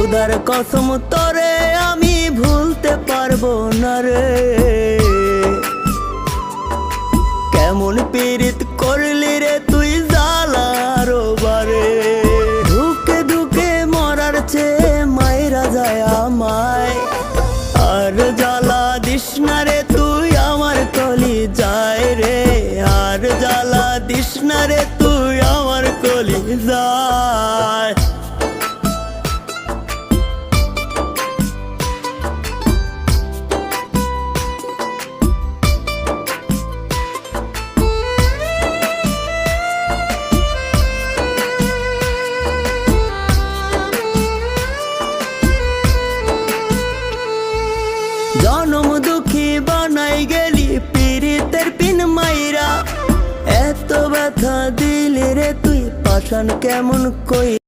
খোদার কসম তোরে আমি ভুলতে পারবো না রে। কেমন পীড়িত করলি রে তুই জ্বালার বারে। ধুকে ধুকে মরার চেয়ে মাইরা যায় আমায়। আর জ্বালা দিস না রে তুই আমার কলি যায় রে। আর জ্বালা দিস না রে তুই আমার কলি যায়। জনম দুঃখী বানাই গেলি পীড়িতের পিন মাইরা। এত ব্যথা দিলি রে তুই পাষাণ কেমন কই।